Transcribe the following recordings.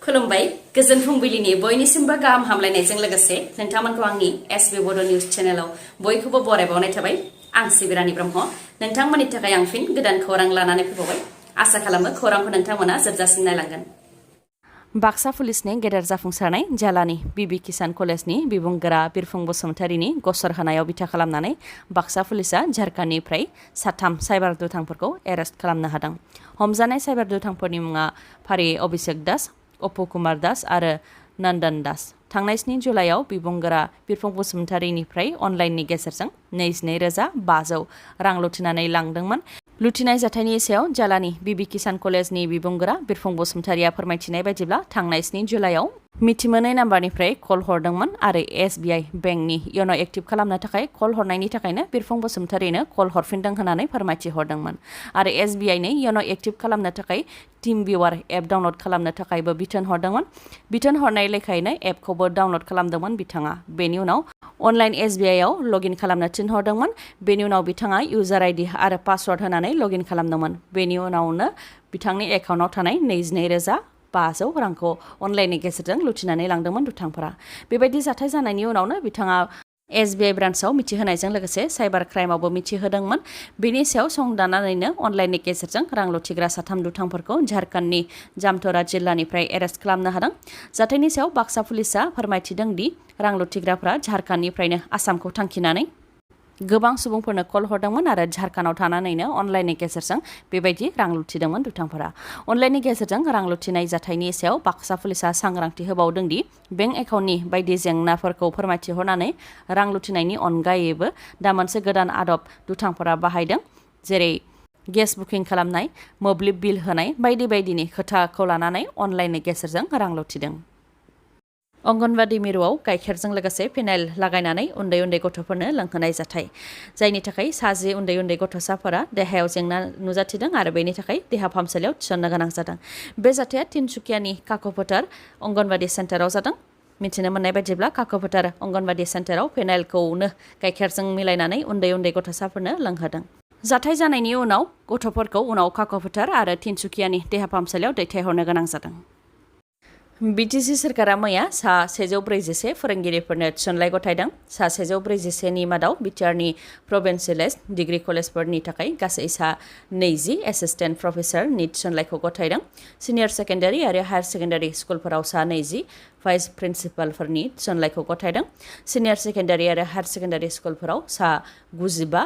खुलुमबाय गोजोन फुंबिलिनि बयनिसिमबो गाहाम हामलायनायजों लोगोसे नोंथांमोनखौ आंनि एसबी बड निउज चेनेलाव बयखौबो बरायबावनाय थाबाय। आं सिबिरानि ब्रह्म नोंथांमोननि थाखाय आं फिन गोदान खौरां लानानै फैबावबाय। आसा खालामो खौरांखौ नोंथांमोना जोबजासिम नायलांगोन। बाक्सा पुलिसनि गेदेर जाफुंसारनाय जालानि बिबि किसान कलेजनि बिबुंगोरा बिरफुं बसुमतारीनि गसर होनायाव बिथा खालामनानै बाक्सा पुलिसा झारखन्डनिफ्राय 3 साइबार दुथांफोरखौ एरेस्ट खालामनो हादों। हमजानाय साइबार दुथांफोरनि मुङा फारियै अभिषेक दास, अपु कुमार दास आरो नंदन दास। थांनाय 7 जुलाइआव बिबुंगोरा बिरफुं बसुमतारीनिफ्राय अनलाइननि गेजेरजों 22,500 रां लुथिनानै लांदोंमोन। लुथिनाय जाथायनि सायाव जालानि बिबि किसान कलेजनि बिबुंगोरा बिरफुं बसुमतारीया फोरमायथिनाय बायदिब्ला थांनाय 7 जुलाइआव मिथिमोनै नाम्बारनिफ्राय कल हरदोंमोन आरो एसबीआई बेंकनि यन' एक्टिभ खालामनो थाखाय कल हरनायनि थाखायनो बिरफुं बसुमतारीनो कल हरफिनदों होननानै फोरमायथि हरदोंमोन आरो एसबीआईनो यन' एक्टिभ खालामनो थाखाय टीम भिउआर एप डाउनलड खालामनो थाखायबो बिथोन हरदोंमोन। बिथोन हरनाय लेखायैनो एपखौबो डाउनलड खालामदोंमोन बिथाङा। बेनि उनाव अनलाइन एसबीआईआव लगइन खालामनो थिनहरदोंमोन। बेनि उनाव बिथाङा इउजार आइडि आरो पासवर्ड होनानै लगइन खालामदोंमोन। बेनि उनावनो बिथांनि एकाउन्टआव थानाय 22,500 रांखौ अनलाइननि गेजेरजों लुथिनानै लांदोंमोन दुथांफोरा। बेबायदि जाथाय जानायनि उनावनो बिथाङा एसबीआई ब्रान्चआव मिथिहोनायजों लोगोसे साइबार क्राइमावबो मिथिहोदोंमोन। बेनि सायाव संदाननानैनो अनलाइननि गेजेरजों रां लुथिग्रा 3 दुथांफोरखौ झारखन्डनि जामतारा जिल्लानिफ्राय एरेस्ट खालामनो हादों। जाथायनि सायाव बाक्सा पुलिसा फोरमायथिदों दि रां लुथिग्राफ्रा झारखन्डनिफ्रायनो आसामखौ थांखिनानै गोबां सुबुंफोरनो कल हरदोंमोन आरो झारखन्डआव थानानैनो अनलाइननि गेजेरजों बेबायदि रां लुथिदोंमोन दुथांफोरा। अनलाइननि गेजेरजों रां लुथिनाय जाथायनि सायाव बाक्सा पुलिसा सांग्रांथि होबावदों दि बेंक एकाउन्टनि बायदि जेंनाफोरखौ फोरमायथिहरनानै रां लुथिनायनि अनगायैबो दा मोनसे गोदान आदब दुथांफोरा बाहायदों, जेरै गेस बुकिं खालामनाय, मोब्लिब बिल होनाय बायदि बायदिनि खोथाखौ लानानै अनलाइननि गेजेरजों रां लुथिदों। अंगनबादि मिरुआव गाइखेरजों लोगोसे फिनाइल लागायनानै उन्दै उन्दै गथ'फोरनो लोंहोनाय जाथाय, जायनि थाखाय 10 उन्दै उन्दै गथ'साफोरा देहायाव जेंना नुजाथिदों आरो बेनि थाखाय देहा फाहामसालियाव थिसननो गोनां जादों। बे जाथाया तिनसुकियानि काक'फोथार अंगनबादि सेन्टाराव जादों। मिथिनो मोननाय बायदिब्ला काक'फोथार अंगनबादि सेन्टाराव फिनाइलखौनो गाइखेरजों मिलायनानै उन्दै उन्दै गथ'साफोरनो लोंहोदों। जाथाय जानायनि उनाव गथ'फोरखौ उनाव काक'फोथार आरो तिनसुकियानि देहा फाहामसालियाव दैथायहरनो गोनां जादों। बिटिसि सोरखारा मैया 141 फोरोंगिरिफोरनो थिसनलाइ गथायदों। 141 नि मादाव बिटिआरनि प्रभिन्सियेलाइज्ड डिग्री कलेजफोरनि थाखाय गासै 20 एसिस्टेन्ट प्रफेसारनि थिसनलाइखौ गथायदों। सिनियर सेकेन्डारि आरो हायार सेकेन्डारि स्कुलफोराव 20 भाइस प्रिन्सिपालफोरनि थिसनलाइखौ गथायदों। सिनियर सेकेन्डारि आरो हायार सेकेन्डारि स्कुलफोराव 95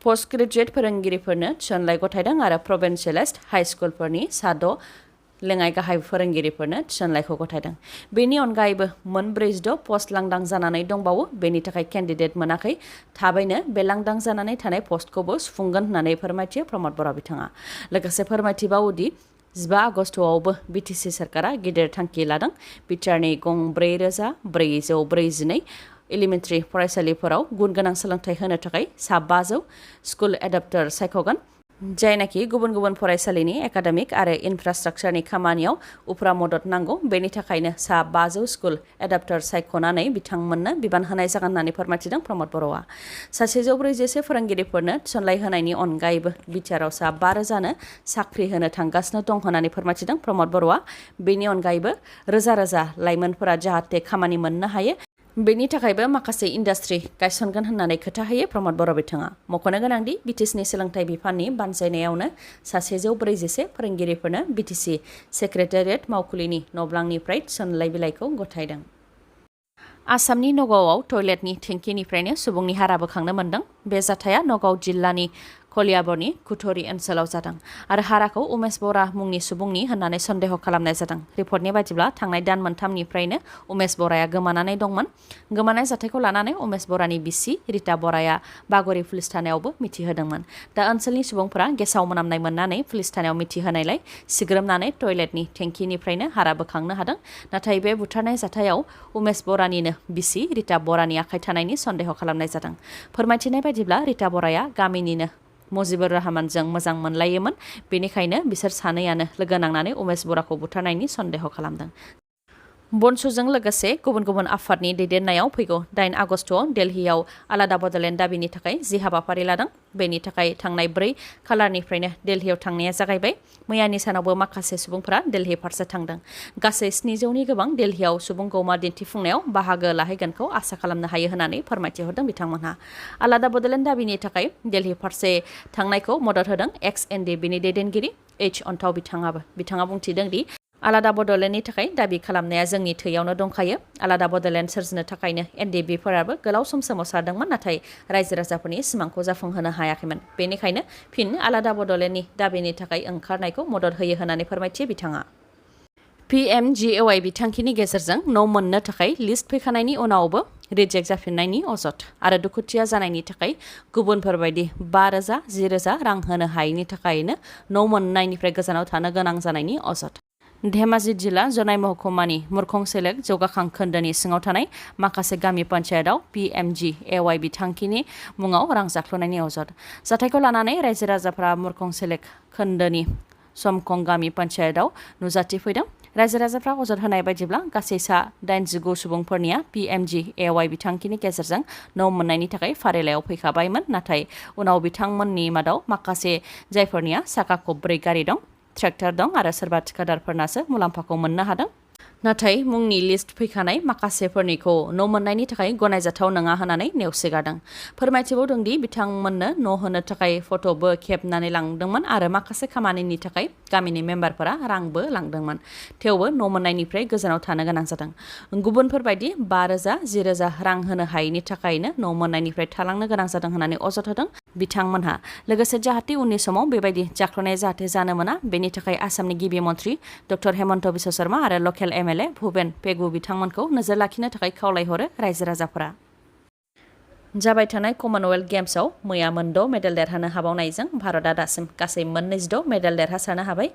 पस्ट ग्रेजुएट फोरोंगिरिफोरनो थिसनलाइ गथायदों आरो प्रभिन्सियेलाइज्ड हाई स्कुलफोरनि 6 लेङाइ गाहाय फोरोंगिरिफोरनो थिसनलाइखौ गथायदों। बेनि अनगायैबो 46 पस्ट लांदां जानानै दंबावो। बेनि थाखाय केन्डिडेट मोनाखै। थाबैनो बे लांदां जानानै थानाय पस्टखौबो सुफुंगोन होननानै फोरमायथियो प्रमद बर' बिथाङा। लोगोसे फोरमायथिबावोदि 15 आगस्टआवबो बिटिसि सोरखारा गिदिर थांखि लादों। बिटिआरनि गं 4,442 एलिमेन्टारि फरायसालिफोराव गुन गोनां सोलोंथाइ होनो थाखाय 500 स्कुल एडाप्टर सायख'गोन, जायनाखि गुबुन गुबुन फरायसालिनि एकाडेमिक आरो इनफ्रास्ट्राक्चारनि खामानियाव उफ्रा मदद नांगौ। बेनि थाखायनो 500 स्कुल एडाप्टर सायख'नानै बिथांमोननो बिबान होनाय जागोन होननानै फोरमायथिदों प्रमद बर'आ। 141 फोरोंगिरिफोरनो थिसनलाइ होनायनि अनगायैबो बिटिआरआव 5,000नो साख्रि होनो थांगासिनो दं होननानै फोरमायथिदों प्रमद बर'आ। बेनि अनगायैबो रोजा रोजा लाइमोनफोरा जाहाथे खामानि मोननो हायो, बेनि थाखायबो माखासे इन्डास्ट्रि गायसनगोन होननानै खोथा होयो प्रमद बर' बिथाङा। मख'नो गोनांदि बिटिसिनि सोलोंथाइ बिफाननि बानजायनायावनो 141 फोरोंगिरिफोरनो बिटिसि सेक्रेटारियेट मावखुलिनि नब्लांनिफ्राय थिसनलाइ बिलाइखौ गथायदों। आसामनि नगावआव टयलेटनि टेंकिनिफ्रायनो सुबुंनि हारा बोखांनो मोन्दों। बे जाथाया नगाव जिल्लानि कलियाबरनि कुथुरि ओनसोलाव जादों आरो हाराखौ उमेश बरा मुंनि सुबुंनि होननानै सन्देह खालामनाय जादों। रिपर्टनि बायदिब्ला थांनाय दान मोनथामनिफ्रायनो उमेश बराया गोमानानै दंमोन। गोमानाय जाथायखौ लानानै उमेश बरानि बिसि रिता बराया बागरि पुलिस थानायावबो मिथिहोदोंमन। दा ओनसोलनि सुबुंफोरा गेसाव मोनामनाय मोननानै पुलिस थानायाव मिथिहोनायलाय सिग्रोमनानै टयलेटनि टेंकिनिफ्रायनो हारा बोखांनो हादों। नाथाय बे बुथारनाय जाथायाव उमेश बरानिनो बिसि रिता बरानि आखाइ थानायनि सन्देह खालामनाय जादों। फोरमायथिनाय बायदिब्ला रिता बराया गामिनिनो मुजिबुर रहमानजों मोजां मोनलायोमोन। बेनिखायनो बिसोर सानैयानो लोगो नांनानै उमेश बराखौ बुथारनायनि सन्देह खालामदों। बनसुजों लोगोसे गुबुन गुबुन आफादनि दैदेननायाव फैगौ 8 आगस्टआव दिल्लीयाव आलादा बड'लेण्ड दाबिनि थाखाय जि हाबाफारि लादों बेनि थाखाय थांनाय 4 खालारनिफ्रायनो दिल्लीयाव थांनाया जागायबाय। मैयानि सानावबो माखासे सुबुंफोरा दिल्ली फारसे थांदों। गासै 700नि गोबां दिल्लीयाव सुबुं गौमा दिन्थिफुंनायाव बाहागो लाहैगोनखौ आसा खालामनो हायो होननानै फोरमायथि हरदों बिथांमोनहा। आलादा बड'लेण्ड दाबिनि थाखाय दिल्ली फारसे थांनायखौ मदद होदों XNDBनि दैदेनगिरि अन्थाव बिथाङा बुंथिदों दि आलादा बड'लेण्डनि थाखाय दाबि खालामनाया जोंनि थैयावनो दंखायो। आलादा बड'लेण्ड सोरजिनो थाखायनो NDBफोराबो गोलाव सम सोमावसारदोंमोन नाथाय रायजो राजाफोरनि सिमांखौ जाफुंहोनो हायाखैमोन। बेनिखायनो फिन आलादा बड'लेण्डनि दाबिनि थाखाय ओंखारनायखौ मदद होयो होननानै फोरमायथियो बिथाङा। PMGOI बिथांखिनि गेजेरजों न' मोननो थाखाय लिस्ट फैखानायनि उनावबो रिजेक्ट जाफिननायनि अजद आरो दुखुथिया जानायनि थाखाय गुबुनफोरबायदि 5,000 10,000 रां होनो हायैनि थाखायनो न' मोननायनिफ्राय गोजानाव थानो गोनां जानायनि अजद। धेमाजि जिल्ला जनाय महकुमानि मुरखं सेलेक जौगाखां खोन्दोनि सिङाव थानाय माखासे गामि पन्चायतआव PMGOI बिथांखिनि मुङाव रां जाख्ल'नायनि अजद। जाथायखौ लानानै रायजो राजाफ्रा मुरखं सेलेक खोन्दोनि समखं गामि पन्चायतआव नुजाथिफैदों। रायजो राजाफ्रा अजद होनाय बायदिब्ला गासै सा 89 सुबुंफोरनिया PMGOI बिथांखिनि गेजेरजों न' मोननायनि थाखाय फारिलाइयाव फैखाबायमोन नाथाय उनाव बिथांमोननि मादाव माखासे जायफोरनिया साखा खबब्रै गारि दं ट्रेक्टर दं आरो सोरबा थिखादारफोरनासो मुलाम्फाखौ मोननो हादों। नाथाय मुंनि लिस्ट फैखानाय माखासेफोरनिखौ न' मोननायनि थाखाय गनायजाथाव नङा होननानै नेवसिगारदों। फोरमायथिबावदों दि बिथांमोननो न' होनो थाखाय फट'बो खेबनानै लांदोंमोन आरो माखासे खामानिनि थाखाय गामिनि मेम्बारफोरा रांबो लांदोंमोन। थेवबो न' मोननायनिफ्राय गोजानाव थानो गोनां जादों। गुबुनफोरबायदि 5,000 10,000 रां होनो हायैनि थाखायनो न' मोननायनिफ्राय थालांनो गोनां जादों होननानै अजद होदों बिथांमोनहा। लोगोसे जाहाथे उननि समाव बेबायदि जाख्ल'नाय जाहाथे जानो मोना बेनि थाखाय आसामनि गिबि मन्त्रि डक्टर हेमन्त बिश्व शर्मा आरो लकेल MLA भुपेन पेगु बिथांमोनखौ नोजोर लाखिनो थाखाय खावलायहरो रायजो राजाफोरा। जाबाय थानाय कमनवेल्थ गेम्सआव मैया 6 मेडेल देरहानो हाबावनायजों भारतआ दासिम गासै 26 मेडेल देरहासारनो हाबाय।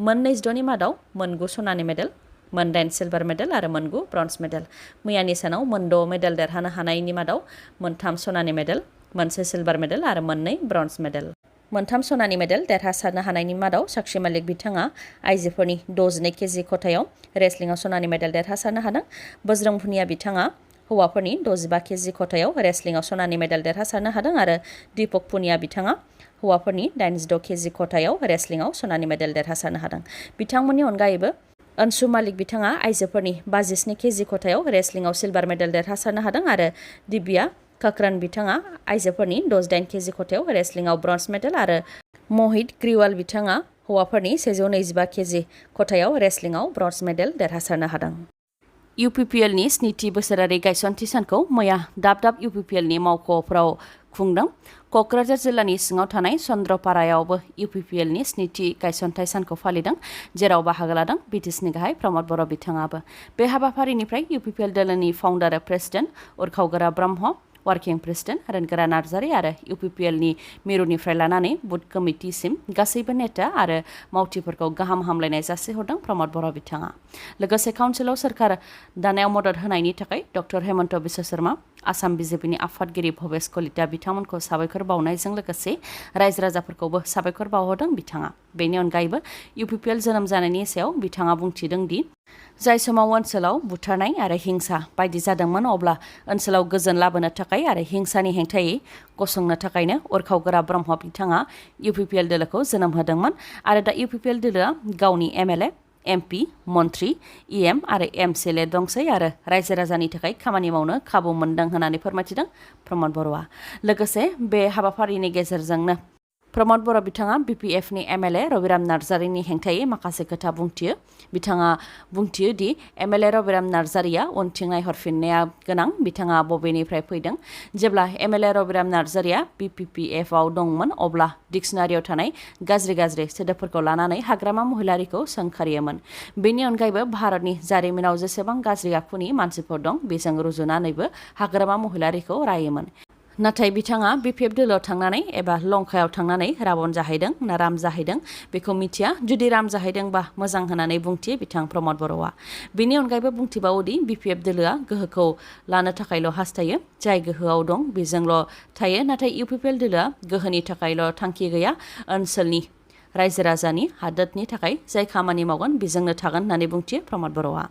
26नि मादाव 9 सनानि मेडेल, 8 सिलभार मेडेल आरो 9 ब्रन्ज मेडेल। मैयानि सानाव 6 मेडेल देरहानो हानायनि मादाव 3 सनानि मेडेल, 1 सिलभार मेडेल आरो 2 ब्रन्ज मेडेल। 3 सनानि मेडेल देरहासारनो हानायनि मादाव साक्षी मालिक बिथाङा आइजोफोरनि 62 केजि खथायाव रेसलिंआव सनानि मेडेल देरहासारनो हादों। बजरं भुनिया बिथाङा हौवाफोरनि 65 केजि खथायाव रेसलिंआव सनानि मेडेल देरहासारनो हादों आरो दीपक पुनिया बिथाङा हौवाफोरनि 86 केजि खथायाव रेसलिंआव सनानि मेडेल देरहासारनो हादों। बिथांमोननि अनगायैबो अंशु मालिक बिथाङा आइजोफोरनि 52 केजि खथायाव रेसलिंआव सिलभार मेडेल देरहासारनो हादों आरो दिव्या खक्रन बिथाङा आइजोफोरनि 68 केजि खथायाव रेसलिंआव ब्रन्ज मेडेल आरो मोहित ग्रिवाल बिथाङा हौवाफोरनि 125 केजि खथायाव रेसलिंआव ब्रन्ज मेडेल देरहासारनो हादों। UPPLनि 7थि बोसोरारि गायसनथि सानखौ मैया दाब UPPLनि मावख'फोराव खुंदों। क'क्राझार जिल्लानि सिङाव थानाय चन्द्रपारायावबो UPPLनि 7थि गायसनथाइ सानखौ फालिदों जेराव बाहागो लादों BTSनि गाहाय प्रमद बर' बिथाङाबो। बे हाबाफारिनिफ्राय UPPL दोलोनि founder president Urkhao Gwra Brahma, working president Rwngwra Narzary आरो UPPLनि मिरुनिफ्राय लानानै बुथ कमिटिसिम गासैबो नेता आरो मावथिफोरखौ गाहाम हामलायनाय जासिहरदों प्रमद बर' बिथाङा। लोगोसे काउन्सिलाव सोरखार दानायाव मदद होनायनि थाखाय डक्टर हेमन्त बिश्व शर्मा, आसाम BJPनि आफादगिरि भबेश कलिता बिथांमोनखौ साबायखर बावनायजों लोगोसे रायजो राजाफोरखौबो साबायखर बावहरदों बिथाङा। बेनि अनगायैबो UPPL जोनोम जानायनि सायाव बिथाङा बुंथिदों दि जाय समाव ओनसोलाव बुथारनाय आरो हिंसा बायदि जादोंमोन अब्ला ओनसोलाव गोजोन लाबोनो थाखाय आरो हिंसानि हेंथायै गसंनो थाखायनो उरखावगोरा ब्रह्म बिथाङा UPPL दोलोखौ जोनोम होदोंमोन आरो दा UPPL दोलोआ गावनि MLA, MP, मन्त्रि, EM आरो MCLA दंसै आरो रायजो राजानि थाखाय खामानि मावनो खाबु मोनदों होननानै फोरमायथिदों प्रमद बर'आ। लोगोसे बे हाबाफारिनि गेजेरजोंनो प्रमद बर' बिथाङा BPFनि MLA रबिराम नार्जारीनि हेंथायै माखासे खोथा बुंथियो। बिथाङा बुंथियो दि MLA रबिराम नार्जारीया उनथिं नायहरफिननाया गोनां। बिथाङा बबेनिफ्राय फैदों? जेब्ला MLA रबिराम नार्जारीया BPPFआव दंमोन अब्ला डिक्सनारियाव थानाय गाज्रि सोदोबफोरखौ लानानै हाग्रामा महिलारिखौ सोंखारियोमोन। बेनि अनगायैबो भारतनि जारिमिनाव जेसेबां गाज्रि आखुनि मानसिफोर दं बेजों रुजुनानैबो हाग्रामा महिलारिखौ रायोमोन। नाथाय बिथाङा BPF दोलोआव थांनानै एबा लंकायाव थांनानै राबन जाहैदों ना राम जाहैदों बेखौ मिथिया। जुदि राम जाहैदोंबा मोजां होननानै बुंथियो बिथां प्रमद बर'आ। बेनि अनगायैबो बुंथिबावोदि BPF दोलोआ गोहोखौ लानो थाखायल' हास्थायो, जाय गोहोआव दं बेजोंल' थायो। नाथाय UPPL दोलोआ गोहोनि थाखायल' थांखि गैया, ओनसोलनि रायजो राजानि हादोरनि थाखाय जाय खामानि मावगोन बेजोंनो थागोन होननानै बुंथियो प्रमद बर'आ।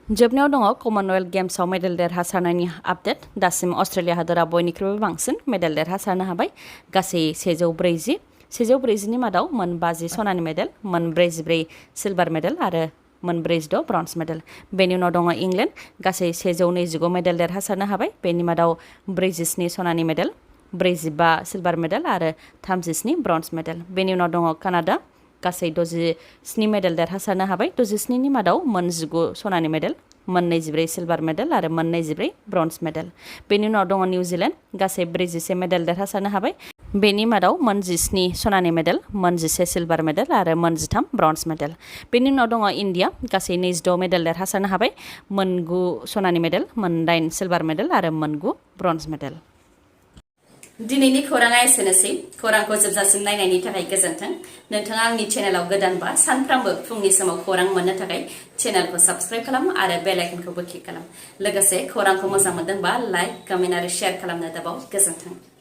जोबनायाव दङ कमनवेल्थ गेम्सआव मेडेल देरहासारनायनि आपडेट दासिम अस्ट्रेलिया हादरा बयनिख्रुइबो बांसिन मेडेल देरहासारनो हाबाय गासै 140 मादाव मोन 50 सनानि मेडेल मोन 44 सिलभार मेडेल आरो मोन 46 ब्रन्ज मेडेल बेनि उनाव दङ इंलेन्ड गासै 125 मेडेल देरहासारनो हाबाय बेनि मादाव 47 सनानि मेडेल 45 सिलभार मेडेल आरो 37 ब्रन्ज मेडेल बेनि उनाव दङ कानाडा गासै 67 मेडेल देरहासारनो हाबाय 67 नि मादाव मोन 19 सनानि मेडेल मोन 24 सिलभार मेडेल आरो मोन 24 ब्रन्ज मेडेल बेनि उनाव दङ निउजिलेन्ड गासै 41 मेडेल देरहासारनो हाबाय बेनि मादाव मोन 17 सनानि मेडेल मोन 11 सिलभार मेडेल आरो मोन 13 ब्रन्ज मेडेल बेनि उनाव दङ इन्डिया गासै 26 मेडेल देरहासारनो हाबाय मोन 9 सनानि मेडेल मोन 8 सिलभार मेडेल आरो मोन 9 ब्रन्ज मेडेल दिनैनि खौराङा एसेनोसै खौरांखौ जोबजासिम नायनायनि थाखाय गोजोन्थों नोंथाङा आंनि चेनेलाव गोदानबा सानफ्रामबो फुंनि समाव खौरां मोननो थाखाय चेनेलखौ साबस्क्राइब खालाम आरो बेल आइकनखौबो क्लिक खालाम लोगोसे खौरांखौ मोजां मोनदोंबा लाइक कमेन्ट आरो शेयार खालामनो दाबाव गोजोन्थों